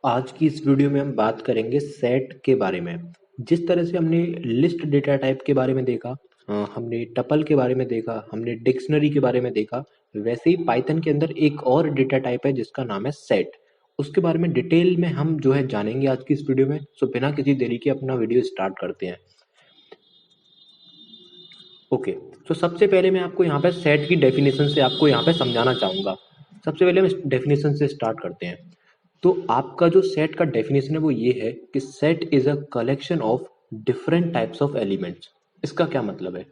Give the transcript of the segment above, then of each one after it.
आज की इस वीडियो में हम बात करेंगे सेट के बारे में। जिस तरह से हमने लिस्ट डेटा टाइप के बारे में देखा, हमने टपल के बारे में देखा, हमने डिक्शनरी के बारे में देखा, वैसे ही पाइथन के अंदर एक और डेटा टाइप है जिसका नाम है सेट। उसके बारे में डिटेल में हम जो है जानेंगे आज की इस वीडियो में। सो बिना किसी देरी के अपना वीडियो स्टार्ट करते हैं। ओके, तो सबसे पहले मैं आपको यहाँ पे सेट की डेफिनेशन से आपको यहाँ पे समझाना चाहूँगा। सबसे पहले हम डेफिनेशन से स्टार्ट करते हैं। तो आपका जो सेट का डेफिनेशन है वो ये है कि set is a collection of different types of elements. इसका क्या मतलब है?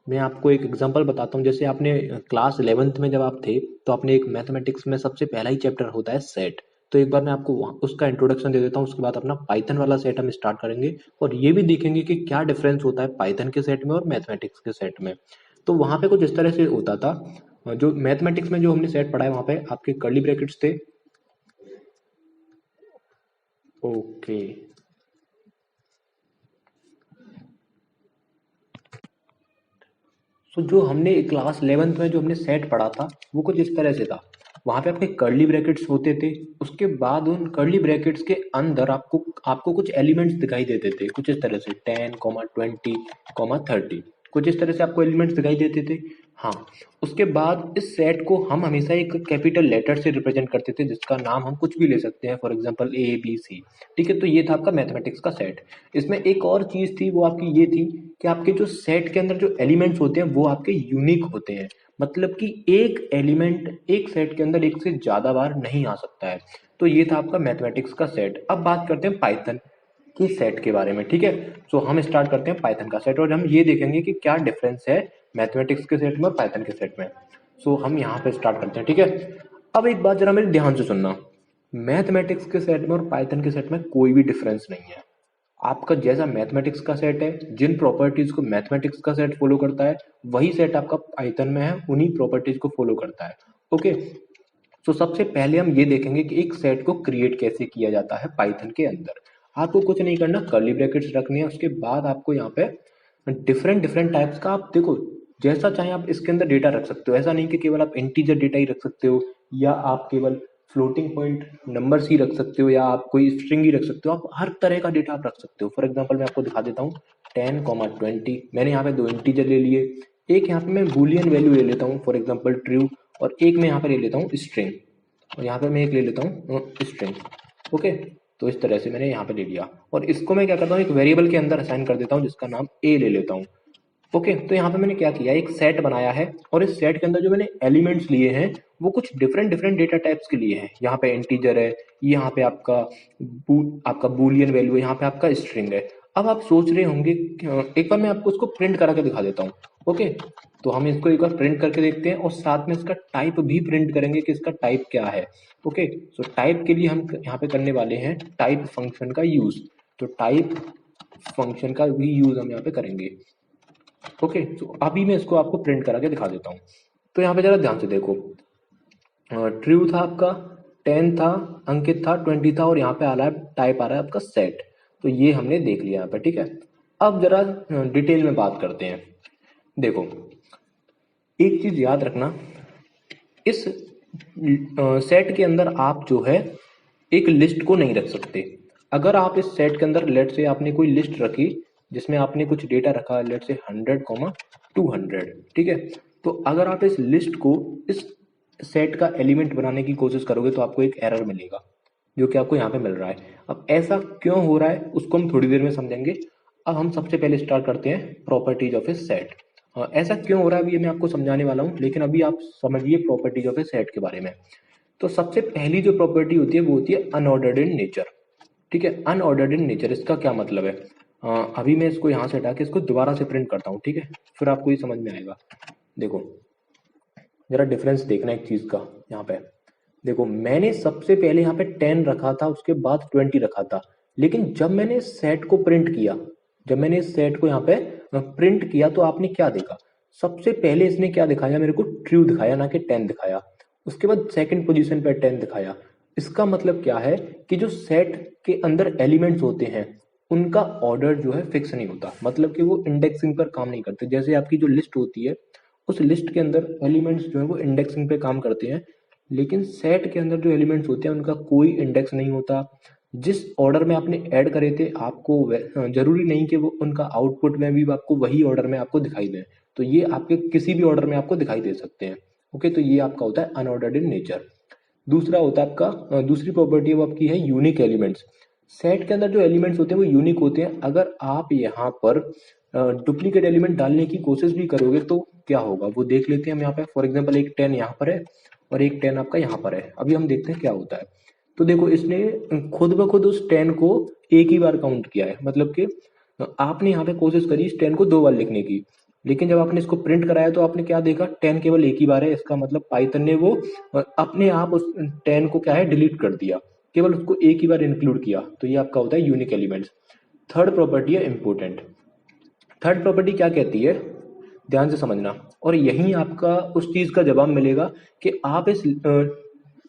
मैं आपको एक एग्जांपल बताता हूँ। जैसे आपने क्लास 11th में जब आप थे तो आपने एक मैथमेटिक्स में सबसे पहला ही चैप्टर होता है सेट। तो एक बार मैं आपको उसका इंट्रोडक्शन दे देता हूँ, उसके बाद अपना पाइथन वाला सेट हम स्टार्ट करेंगे और ये भी देखेंगे कि क्या डिफरेंस होता है पाइथन के सेट में और मैथमेटिक्स के सेट में। तो वहाँ पे कुछ इस तरह से होता था। जो मैथमेटिक्स में जो हमने सेट पढ़ा है वहाँ पे आपके कर्ली ब्रैकेट्स थे। ओके, तो जो हमने क्लास 11th में जो हमने सेट पढ़ा था वो कुछ इस तरह से था। वहाँ पे आपके कर्ली ब्रैकेट्स होते थे। उसके बाद उन कर्ली ब्रैकेट्स के अंदर आपको आपको कुछ एलिमेंट्स दिखाई देते थे कुछ इस तरह से 10, 20, 30। कुछ इस तरह से आपको एलिमेंट्स दिखाई देते थे। हाँ, उसके बाद इस सेट को हम हमेशा एक कैपिटल लेटर से रिप्रेजेंट करते थे जिसका नाम हम कुछ भी ले सकते हैं, फॉर एग्जांपल ABC। ठीक है, तो ये था आपका मैथमेटिक्स का सेट। इसमें एक और चीज थी, वो आपकी ये थी कि आपके जो सेट के अंदर जो एलिमेंट्स होते हैं वो आपके यूनिक होते हैं। मतलब कि एक एलिमेंट एक सेट के अंदर एक से ज्यादा बार नहीं आ सकता है। तो ये था आपका मैथमेटिक्स का सेट। अब बात करते हैं पाइथन की सेट के बारे में। ठीक है, सो हम स्टार्ट करते हैं पाइथन का सेट और हम ये देखेंगे कि क्या डिफरेंस है मैथमेटिक्स के सेट में और पाइथन के सेट में। सो हम यहाँ पे स्टार्ट करते हैं। ठीक है, अब एक बात जरा मेरे ध्यान से सुनना। मैथमेटिक्स के सेट में और पाइथन के सेट में कोई भी डिफरेंस नहीं है। आपका जैसा मैथमेटिक्स का सेट है, जिन प्रॉपर्टीज को मैथमेटिक्स का सेट फॉलो करता है वही सेट आपका पाइथन में है, उन्हीं प्रॉपर्टीज को फॉलो करता है। ओके, तो सबसे पहले हम ये देखेंगे कि एक सेट को क्रिएट कैसे किया जाता है पाइथन के अंदर। आपको कुछ नहीं करना, कर्ली ब्रैकेट्स रखनी है। उसके बाद आपको यहाँ पे डिफरेंट डिफरेंट टाइप्स का, आप देखो जैसा चाहे आप इसके अंदर डेटा रख सकते हो। ऐसा नहीं कि केवल आप इंटीजर डेटा ही रख सकते हो या आप केवल फ्लोटिंग पॉइंट नंबर्स ही रख सकते हो या आप कोई स्ट्रिंग ही रख सकते हो। आप हर तरह का डेटा आप रख सकते हो। फॉर एग्जाम्पल मैं आपको दिखा देता हूँ 10, 20। मैंने यहाँ पे दो इंटीजर ले लिए। एक यहाँ पे मैं बूलियन वैल्यू ले लेता हूँ, फॉर एग्जाम्पल ट्रू। और एक मैं यहाँ पे ले लेता हूँ स्ट्रिंग, और यहाँ पे मैं एक ले लेता हूँ स्ट्रिंग। ओके, तो इस तरह से मैंने यहाँ पे ले लिया और इसको मैं क्या करता हूँ, एक वेरिएबल के अंदर असाइन कर देता हूँ जिसका नाम ए ले लेता हूँ। ओके, तो यहाँ पे मैंने क्या किया, एक सेट बनाया है और इस सेट के अंदर जो मैंने एलिमेंट्स लिए हैं वो कुछ डिफरेंट डिफरेंट डेटा टाइप्स के लिए हैं। यहाँ पे इंटीजर है, यहाँ पे आपका बूलियन वैल्यू है, यहाँ पे आपका स्ट्रिंग है। अब आप सोच रहे होंगे एक बार मैं आपको इसको प्रिंट करा के दिखा देता हूँ। ओके, तो हम इसको एक बार प्रिंट करके देखते हैं और साथ में इसका टाइप भी प्रिंट करेंगे कि इसका टाइप क्या है। ओके, सो टाइप के लिए हम यहाँ पे करने वाले हैं टाइप फंक्शन का यूज। तो टाइप फंक्शन का भी यूज हम यहाँ पे करेंगे। ओके, तो अभी मैं इसको आपको प्रिंट करा के दिखा देता हूँ। तो यहाँ पे जरा ध्यान से देखो, ट्रू था आपका, 10 था, अंकित था, 20 था और यहाँ पे आ रहा है टाइप आ रहा है आपका सेट। तो ये हमने देख लिया यहाँ पे। ठीक है, अब जरा डिटेल में बात करते हैं। देखो, एक चीज याद रखना, इस सेट के अंदर आप जो है एक लिस्ट को नहीं रख सकते। अगर आप इस सेट के अंदर लेट से आपने कोई लिस्ट रखी जिसमें आपने कुछ डेटा रखा लेट से 100, 200, ठीक है, तो अगर आप इस लिस्ट को इस सेट का एलिमेंट बनाने की कोशिश करोगे तो आपको एक एरर मिलेगा जो कि आपको यहाँ पे मिल रहा है। अब ऐसा क्यों हो रहा है उसको हम थोड़ी देर में समझेंगे। अब हम सबसे पहले स्टार्ट करते हैं प्रॉपर्टीज ऑफ ए सेट। ऐसा क्यों हो रहा है अभी ये मैं आपको समझाने वाला हूँ, लेकिन अभी आप समझिए प्रॉपर्टीज ऑफ ए सेट के बारे में। तो सबसे पहली जो प्रॉपर्टी होती है वो होती है अनऑर्डर्ड इन नेचर। ठीक है, अनऑर्डर्ड इन नेचर इसका क्या मतलब है? अभी मैं इसको यहाँ से हटा के इसको दोबारा से प्रिंट करता हूँ। ठीक है, फिर आपको ये समझ में आएगा। देखो, जरा डिफरेंस देखना एक चीज का। यहाँ पे देखो, मैंने सबसे पहले यहाँ पे 10 रखा था, उसके बाद 20 रखा था। लेकिन जब मैंने सेट को प्रिंट किया, जब मैंने इस सेट को यहाँ पे प्रिंट किया तो आपने क्या देखा? सबसे पहले इसने क्या दिखाया मेरे को? ट्रू दिखाया, ना कि 10 दिखाया। उसके बाद सेकंड पोजीशन पे 10 दिखाया। इसका मतलब क्या है कि जो सेट के अंदर एलिमेंट्स होते हैं उनका ऑर्डर जो है फिक्स नहीं होता। मतलब कि वो इंडेक्सिंग पर काम नहीं करते। जैसे आपकी जो लिस्ट होती है उस लिस्ट के अंदर एलिमेंट्स जो है वो इंडेक्सिंग पे काम करते हैं। लेकिन सेट के अंदर जो एलिमेंट्स होते हैं उनका कोई इंडेक्स नहीं होता। जिस ऑर्डर में आपने ऐड करे थे आपको जरूरी नहीं कि वो उनका आउटपुट में भी आपको वही ऑर्डर में आपको दिखाई दे, तो ये आपके किसी भी ऑर्डर में आपको दिखाई दे सकते हैं। ओके, तो ये आपका होता है अनऑर्डर्ड इन नेचर। दूसरा होता है आपका दूसरी प्रॉपर्टी वो आपकी है यूनिक एलिमेंट्स। सेट के अंदर जो एलिमेंट्स होते हैं वो यूनिक होते हैं। अगर आप यहाँ पर डुप्लीकेट एलिमेंट डालने की कोशिश भी करोगे तो क्या होगा वो देख लेते हैं हम यहाँ पे। फॉर एग्जांपल एक 10 यहाँ पर है और एक 10 आपका यहाँ पर है। अभी हम देखते हैं क्या होता है। तो देखो इसने खुद ब खुद उस 10 को एक ही बार काउंट किया है, मतलब कि आपने यहाँ पे कोशिश करी इस 10 को 2 बार लिखने की, लेकिन जब आपने इसको प्रिंट कराया तो आपने क्या देखा 10 केवल एक ही बार है। इसका मतलब पाइथन ने वो अपने आप उस 10 को क्या है डिलीट कर दिया, केवल उसको एक ही बार इंक्लूड किया। तो ये आपका होता है यूनिक एलिमेंट्स। थर्ड प्रॉपर्टी है इम्पोर्टेंट। थर्ड प्रॉपर्टी क्या कहती है, ध्यान से समझना, और यही आपका उस चीज का जवाब मिलेगा कि आप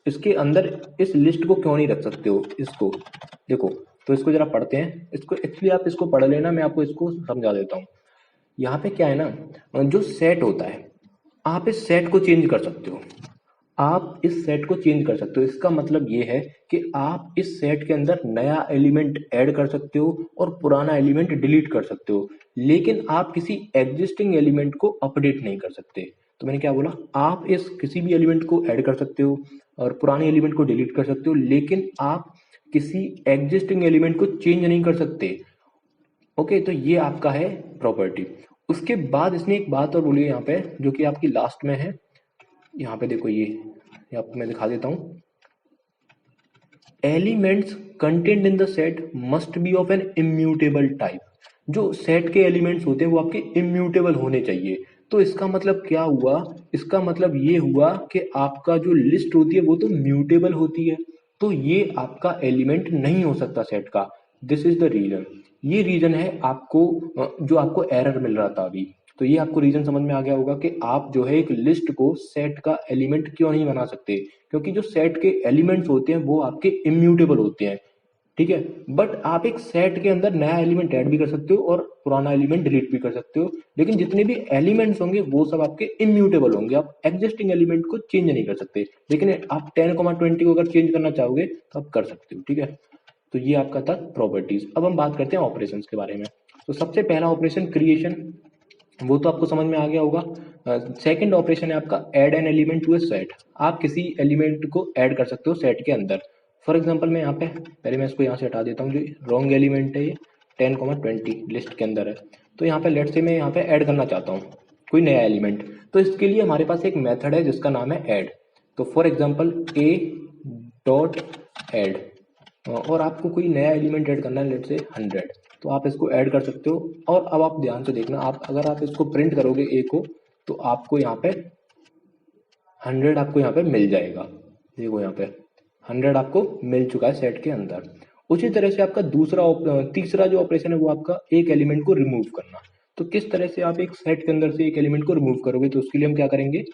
इसके अंदर इस लिस्ट को क्यों नहीं रख सकते हो। इसको देखो, तो इसको जरा पढ़ते हैं। इसको एक्चुअली आप इसको पढ़ लेना, मैं आपको इसको समझा देता हूँ। यहाँ पे क्या है ना, जो सेट होता है आप इस सेट को चेंज कर सकते हो। आप इस सेट को चेंज कर सकते हो। इसका मतलब ये है कि आप इस सेट के अंदर नया एलिमेंट ऐड कर सकते हो और पुराना एलिमेंट डिलीट कर सकते हो, लेकिन आप किसी एग्जिस्टिंग एलिमेंट को अपडेट नहीं कर सकते। तो मैंने क्या बोला, आप इस किसी भी एलिमेंट को ऐड कर सकते हो और पुराने एलिमेंट को डिलीट कर सकते हो, लेकिन आप किसी एग्जिस्टिंग एलिमेंट को चेंज नहीं कर सकते। ओके, तो ये आपका है प्रॉपर्टी। उसके बाद इसने एक बात और बोली है यहाँ पे, जो कि आपकी लास्ट में है। यहाँ पे देखो, ये आपको मैं दिखा देता हूँ। Elements content in the set must be of an immutable type. जो सेट के एलिमेंट्स होते हैं वो आपके इम्यूटेबल होने चाहिए। तो इसका मतलब क्या हुआ, इसका मतलब ये हुआ कि आपका जो लिस्ट होती है वो तो म्यूटेबल होती है, तो ये आपका एलिमेंट नहीं हो सकता सेट का। This is the reason. ये रीजन है आपको जो आपको एरर मिल रहा था अभी। तो ये आपको रीजन समझ में आ गया होगा कि आप जो है एक लिस्ट को सेट का एलिमेंट क्यों नहीं बना सकते, क्योंकि जो सेट के एलिमेंट्स होते हैं वो आपके इम्यूटेबल होते हैं। ठीक है, बट आप एक सेट के अंदर नया एलिमेंट ऐड भी कर सकते हो और पुराना एलिमेंट डिलीट भी कर सकते हो, लेकिन जितने भी एलिमेंट्स होंगे वो सब आपके इम्यूटेबल होंगे। आप एग्जिस्टिंग एलिमेंट को चेंज नहीं कर सकते, लेकिन आप 10,20 को अगर चेंज करना चाहोगे तो आप कर सकते हो। ठीक है, तो ये आपका था प्रॉपर्टीज। अब हम बात करते हैं ऑपरेशंस के बारे में। तो सबसे पहला ऑपरेशन क्रिएशन, वो तो आपको समझ में आ गया होगा। सेकंड ऑपरेशन है आपका add an element to a set. आप किसी एलिमेंट को ऐड कर सकते हो सेट के अंदर। फॉर एग्जांपल मैं यहाँ पे पहले मैं इसको यहाँ से हटा देता हूँ, जो रॉन्ग एलिमेंट है ये 10,20 लिस्ट के अंदर है। तो यहाँ पे लेट से मैं यहाँ पे ऐड करना चाहता हूँ कोई नया एलिमेंट। तो इसके लिए हमारे पास एक मेथड है जिसका नाम है ऐड। तो for example A dot add, और आपको कोई नया एलिमेंट ऐड करना है लेट से 100, तो आप इसको ऐड कर सकते हो। और अब आप ध्यान से देखना, आप अगर आप इसको प्रिंट करोगे ए को, तो आपको यहाँ पे 100 आपको यहाँ पे मिल जाएगा। देखो यहाँ पे 100 आपको मिल चुका है सेट के अंदर। उसी तरह से आपका तीसरा जो ऑपरेशन है वो आपका एक एलिमेंट को रिमूव करना। तो किस तरह से आप एक सेट के अंदर से एक एलिमेंट को रिमूव करोगे, तो उसके लिए हम क्या करेंगे,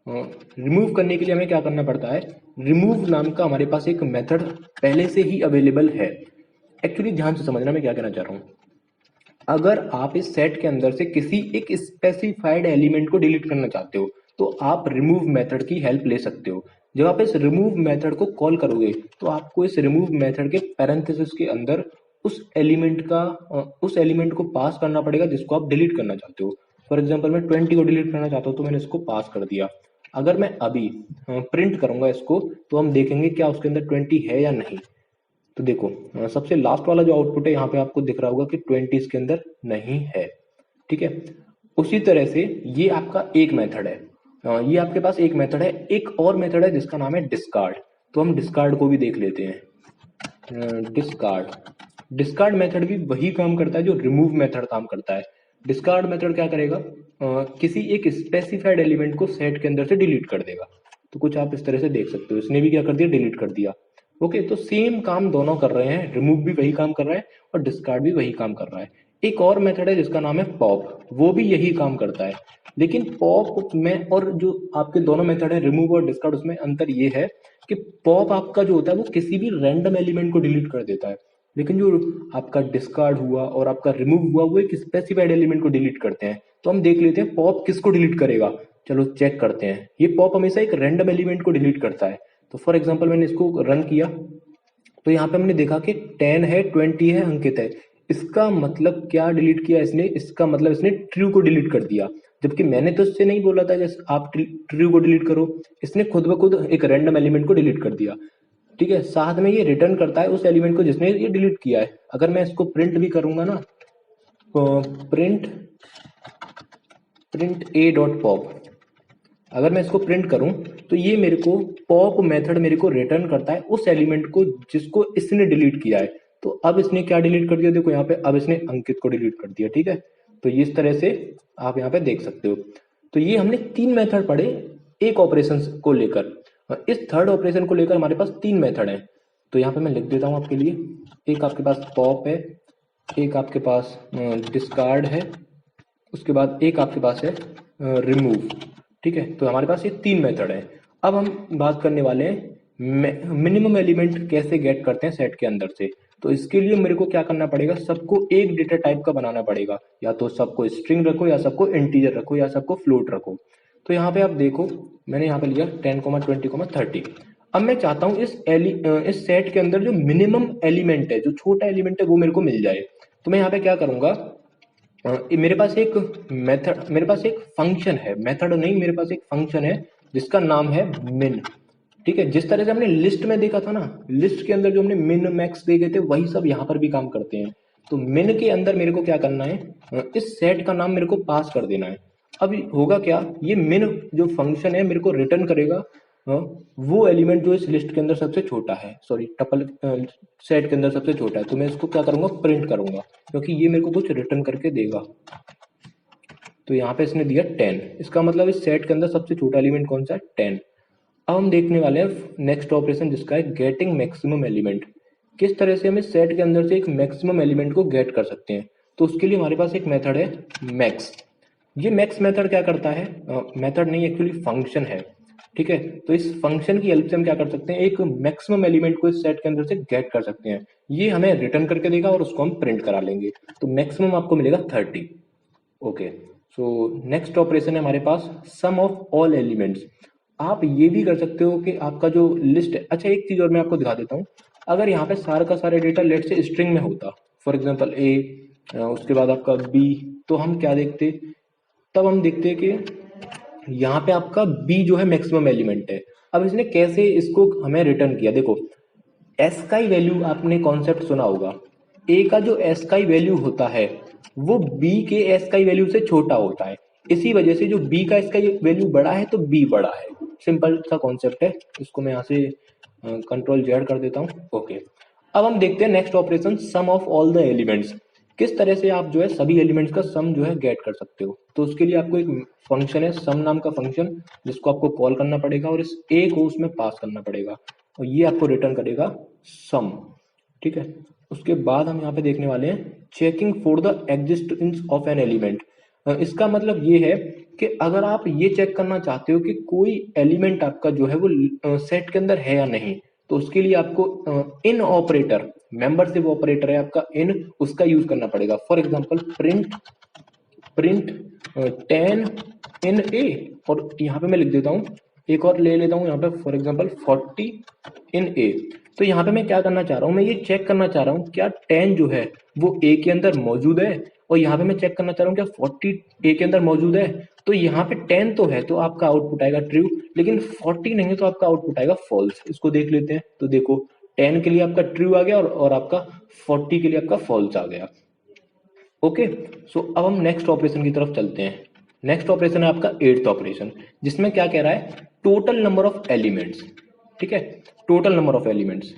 रिमूव करने के लिए हमें क्या करना पड़ता है, रिमूव नाम का हमारे पास एक मेथड पहले से ही अवेलेबल है। एक्चुअली ध्यान से समझना मैं क्या कहना चाह रहा हूँ। अगर आप इस सेट के अंदर से किसी एक स्पेसिफाइड एलिमेंट को डिलीट करना चाहते हो तो आप रिमूव मेथड की हेल्प ले सकते हो। जब आप इस रिमूव मेथड को कॉल करोगे तो आपको इस रिमूव मेथड के पैरेंथेसिस के अंदर उस एलिमेंट को पास करना पड़ेगा जिसको आप डिलीट करना चाहते हो। फॉर एग्जाम्पल मैं 20 को डिलीट करना चाहता हूँ, तो मैंने इसको पास कर दिया। अगर मैं अभी प्रिंट करूंगा इसको, तो हम देखेंगे क्या उसके अंदर 20 है या नहीं। तो देखो सबसे लास्ट वाला जो आउटपुट है यहाँ पे आपको दिख रहा होगा कि 20 इसके अंदर नहीं है। ठीक है, उसी तरह से ये आपका एक मेथड है। ये आपके पास एक मेथड है। एक और मेथड है जिसका नाम है डिस्कार्ड। तो हम डिस्कार्ड को भी देख लेते हैं। डिस्कार्ड मेथड भी वही काम करता है जो रिमूव मेथड काम करता है। डिस्कार्ड मेथड क्या करेगा, किसी एक स्पेसिफाइड एलिमेंट को सेट के अंदर से डिलीट कर देगा। तो कुछ आप इस तरह से देख सकते हो, इसने भी क्या कर दिया, डिलीट कर दिया। ओके, तो सेम काम दोनों कर रहे हैं, रिमूव भी वही काम कर रहा है और डिस्कार्ड भी वही काम कर रहा है। एक और मेथड है जिसका नाम है पॉप, वो भी यही काम करता है। लेकिन पॉप में और जो आपके दोनों मेथड है रिमूव और डिस्कार्ड, उसमें अंतर ये है कि पॉप आपका जो होता है वो किसी भी रैंडम एलिमेंट को डिलीट कर देता है, लेकिन जो आपका डिस्कार्ड हुआ और आपका रिमूव हुआ वो एक स्पेसिफाइड एलिमेंट को डिलीट करते हैं। तो हम देख लेते हैं पॉप किसको डिलीट करेगा। चलो चेक करते हैं। ये पॉप हमेशा एक रैंडम एलिमेंट को डिलीट करता है। तो फॉर एग्जांपल मैंने इसको रन किया तो यहाँ पे हमने देखा कि 10 है, 20 है, अंकित है। इसका मतलब क्या डिलीट किया इसने? इसका मतलब इसने ट्रू को डिलीट कर दिया, जबकि मैंने तो इससे नहीं बोला था जैसे आप ट्रू को डिलीट करो। इसने खुद ब खुद एक रैंडम एलिमेंट को डिलीट कर दिया। ठीक है, साथ में ये रिटर्न करता है उस एलिमेंट को जिसने ये डिलीट किया है। अगर मैं इसको प्रिंट भी करूंगा ना, प्रिंट ए डॉट पॉप, अगर मैं इसको प्रिंट करूं तो ये मेरे को पॉप मेथड मेरे को रिटर्न करता है उस एलिमेंट को जिसको इसने डिलीट किया है। तो अब इसने क्या डिलीट कर दिया? देखो यहाँ पे अब इसने अंकित को डिलीट कर दिया। ठीक है, तो इस तरह से आप यहाँ पे देख सकते हो। तो ये हमने 3 मेथड पढ़े एक ऑपरेशन को लेकर। इस थर्ड ऑपरेशन को लेकर हमारे पास 3 मेथड हैं। तो यहाँ पे मैं लिख देता हूँ आपके लिए। एक आपके पास पॉप है, एक आपके पास डिस्कार्ड है, उसके बाद एक आपके पास है रिमूव। ठीक है, तो हमारे पास ये 3 मेथड है। अब हम बात करने वाले हैं मिनिमम एलिमेंट कैसे गेट करते हैं सेट के अंदर से। तो इसके लिए मेरे को क्या करना पड़ेगा? सबको एक डेटा टाइप का बनाना पड़ेगा। या तो सबको स्ट्रिंग रखो, या सबको इंटीजर रखो, या सबको फ्लोट रखो। तो यहाँ पे आप देखो, मैंने यहाँ पे लिया 10, 20, 30। अब मैं चाहता हूँ इस सेट के अंदर जो मिनिमम एलिमेंट है, जो छोटा एलिमेंट है, वो मेरे को मिल जाए। तो मैं यहाँ पे क्या करूंगा, मेरे पास एक फंक्शन है, मेथड नहीं, मेरे पास एक फंक्शन है जिसका नाम है मिन। ठीक है, जिस तरह से हमने लिस्ट में देखा था ना, लिस्ट के अंदर जो हमने मिन मैक्स देखे थे, वही सब यहाँ पर भी काम करते हैं। तो मिन के अंदर मेरे को क्या करना है, इस सेट का नाम मेरे को पास कर देना है। अब होगा क्या, ये मिन जो फंक्शन है मेरे को रिटर्न करेगा वो एलिमेंट जो इस लिस्ट के अंदर सबसे छोटा है, सॉरी टपल सेट के अंदर सबसे छोटा है। तो मैं इसको क्या करूंगा, प्रिंट करूंगा, क्योंकि ये मेरे को कुछ रिटर्न करके देगा। तो यहाँ पे इसने दिया 10, इसका मतलब इस सेट के अंदर सबसे छोटा एलिमेंट कौन सा है? 10। अब हम देखने वाले हैं नेक्स्ट ऑपरेशन जिसका है गेटिंग मैक्सिमम एलिमेंट। किस तरह से हम इस सेट के अंदर से एक मैक्सिमम एलिमेंट को गेट कर सकते हैं। तो उसके लिए हमारे पास एक मेथड है मैक्स। ये मैक्स मेथड क्या करता है, मेथड नहीं एक्चुअली फंक्शन है। ठीक है, तो इस फंक्शन की हेल्प से हम क्या कर सकते हैं, एक मैक्सिमम एलिमेंट को इस सेट के अंदर से गेट कर सकते हैं। ये हमें रिटर्न करके देगा और उसको हम प्रिंट करा लेंगे। तो मैक्सिमम आपको मिलेगा 30। ओके, सो नेक्स्ट ऑपरेशन है हमारे पास सम ऑफ ऑल एलिमेंट्स। आप ये भी कर सकते हो कि आपका जो लिस्ट है, अच्छा एक चीज और मैं आपको दिखा देता हूँ। अगर यहाँ पे सारा का सारा डेटा लेट से स्ट्रिंग में होता, फॉर एग्जाम्पल ए, उसके बाद आपका बी, तो हम क्या देखते, तब हम देखते कि यहाँ पे आपका बी जो है मैक्सिमम एलिमेंट है। अब इसने कैसे इसको हमें रिटर्न किया, देखो एस्काई वैल्यू आपने कॉन्सेप्ट सुना होगा। ए का जो एस्काई वैल्यू होता है वो बी के एस्काई वैल्यू से छोटा होता है। इसी वजह से जो बी का एस्काई वैल्यू बड़ा है तो बी बड़ा है। सिंपल सा कॉन्सेप्ट है। इसको मैं यहाँ से कंट्रोल जेड कर देता हूँ। ओके, अब हम देखते हैं next operation sum of all the elements. किस तरह से आप जो है सभी एलिमेंट्स का सम जो है गेट कर सकते हो। तो उसके लिए आपको एक फंक्शन है सम नाम का फंक्शन, जिसको आपको कॉल करना पड़ेगा और इस ए को उसमें पास करना पड़ेगा और ये आपको रिटर्न करेगा सम। ठीक है, उसके बाद हम यहाँ पे देखने वाले हैं checking for the existence of an element. इसका मतलब ये है कि अगर आप ये चेक करना चाहते हो कि कोई एलिमेंट आपका जो है वो सेट के अंदर है या नहीं, तो उसके लिए आपको इन ऑपरेटर, मेंबरशिप ऑपरेटर है आपका इन, उसका यूज करना पड़ेगा। फॉर एग्जांपल प्रिंट 10 इन ए, और यहाँ पे मैं लिख देता हूँ, एक और ले लेता हूँ यहाँ पे फॉर एग्जांपल 40 इन ए। तो यहाँ पे मैं क्या करना चाह रहा हूँ, मैं ये चेक करना चाह रहा हूँ क्या 10 जो है वो ए के अंदर मौजूद है, और यहाँ पे मैं चेक करना चाह रहा हूँ क्या 40 ए के अंदर मौजूद है। तो यहाँ पे 10 तो है तो आपका आउटपुट आएगा ट्रू, लेकिन 40 नहीं है तो आपका आउटपुट आएगा फॉल्स। इसको देख लेते हैं। तो देखो 10 के लिए आपका ट्रू आ गया और आपका 40 के लिए आपका फॉल्स आ गया। ओके, सो अब हम नेक्स्ट ऑपरेशन की तरफ चलते हैं। नेक्स्ट ऑपरेशन है आपका 8th ऑपरेशन, जिसमें क्या कह रहा है टोटल नंबर ऑफ एलिमेंट्स। ठीक है, टोटल नंबर ऑफ एलिमेंट्स।